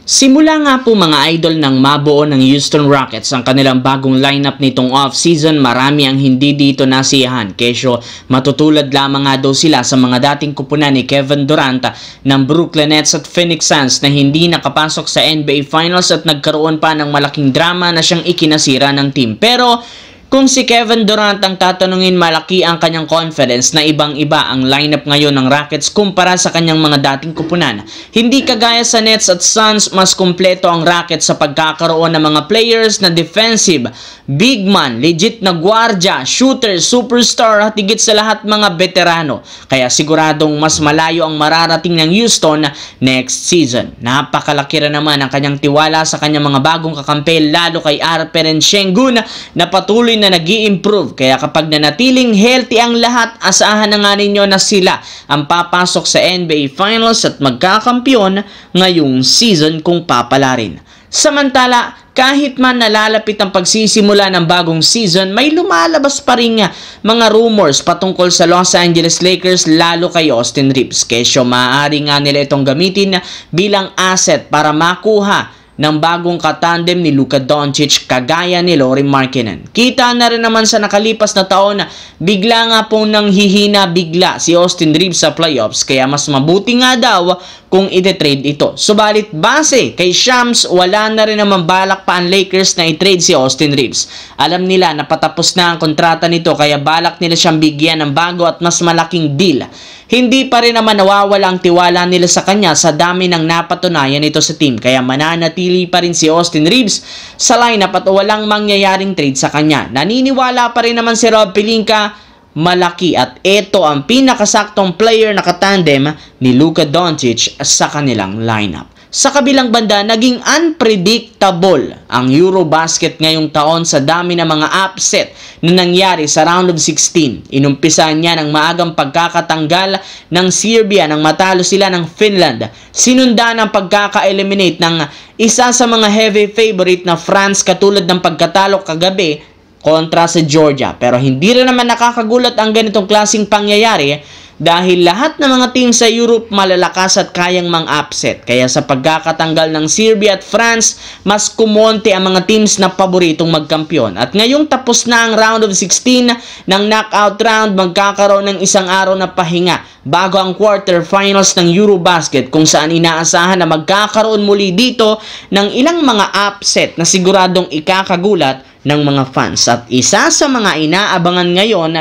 Simula nga po mga idol nang mabuo ng Houston Rockets ang kanilang bagong lineup nitong off-season, marami ang hindi dito nasiyahan. Kesyo matutulad lamang nga daw sila sa mga dating kupunan ni Kevin Durant ng Brooklyn Nets at Phoenix Suns na hindi nakapasok sa NBA Finals at nagkaroon pa ng malaking drama na siyang ikinasira ng team. Pero kung si Kevin Durant ang tatanungin, malaki ang kanyang confidence na ibang-iba ang lineup ngayon ng Rockets kumpara sa kanyang mga dating kupunan. Hindi kagaya sa Nets at Suns, mas kumpleto ang Rockets sa pagkakaroon ng mga players na defensive, big man, legit na gwardiya, shooter, superstar at higit sa lahat mga veterano. Kaya siguradong mas malayo ang mararating ng Houston next season. Napakalaki rin naman ang kanyang tiwala sa kanyang mga bagong kakampi, lalo kay Alperen Sengun na patuloy na nag-i-improve. Kaya kapag nanatiling healthy ang lahat, asahan na nga ninyo na sila ang papasok sa NBA Finals at magkakampiyon ngayong season kung papalarin. Samantala, kahit man nalalapit ang pagsisimula ng bagong season, may lumalabas pa rin mga rumors patungkol sa Los Angeles Lakers, lalo kay Austin Reeves. Kesyo maaari nga nila itong gamitin bilang asset para makuha ng bagong katandem ni Luka Doncic kagaya ni Lauri Markkanen. Kita na rin naman sa nakalipas na taon na bigla nga pong nanghihina bigla si Austin Reeves sa playoffs, kaya mas mabuti nga daw kung ite-trade ito. Subalit base kay Shams, wala na rin naman balak pa ang Lakers na i-trade si Austin Reeves. Alam nila na patapos na ang kontrata nito, kaya balak nila siyang bigyan ng bago at mas malaking deal. Hindi pa rin naman nawawala ang tiwala nila sa kanya sa dami ng napatunayan nito sa team, kaya mananatili pa rin si Austin Reeves sa lineup at walang mangyayaring trade sa kanya. Naniniwala pa rin naman si Rob Pelinka, malaki at ito ang pinakasaktong player na katandem ni Luka Doncic sa kanilang lineup. Sa kabilang banda, naging unpredictable ang Eurobasket ngayong taon sa dami ng mga upset na nangyari sa round of 16. Inumpisahan niya ng maagang pagkakatanggal ng Serbia nang matalo sila ng Finland. Sinundan ang pagkaka-eliminate ng isa sa mga heavy favorite na France katulad ng pagkatalo kagabi kontra sa Georgia. Pero hindi rin naman nakakagulat ang ganitong klaseng pangyayari dahil lahat ng mga team sa Europe malalakas at kayang mang-upset. Kaya sa pagkakatanggal ng Serbia at France, mas kumonte ang mga teams na paboritong magkampiyon. At ngayong tapos na ang round of 16 ng knockout round, magkakaroon ng isang araw na pahinga bago ang quarterfinals ng Eurobasket, kung saan inaasahan na magkakaroon muli dito ng ilang mga upset na siguradong ikakagulat ng mga fans. At isa sa mga inaabangan ngayon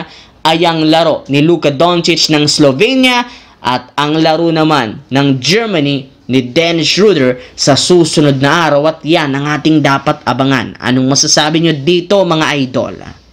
ay ang laro ni Luka Doncic ng Slovenia at ang laro naman ng Germany ni Dennis Schroeder sa susunod na araw, at yan ang ating dapat abangan. Anong masasabi nyo dito mga idol?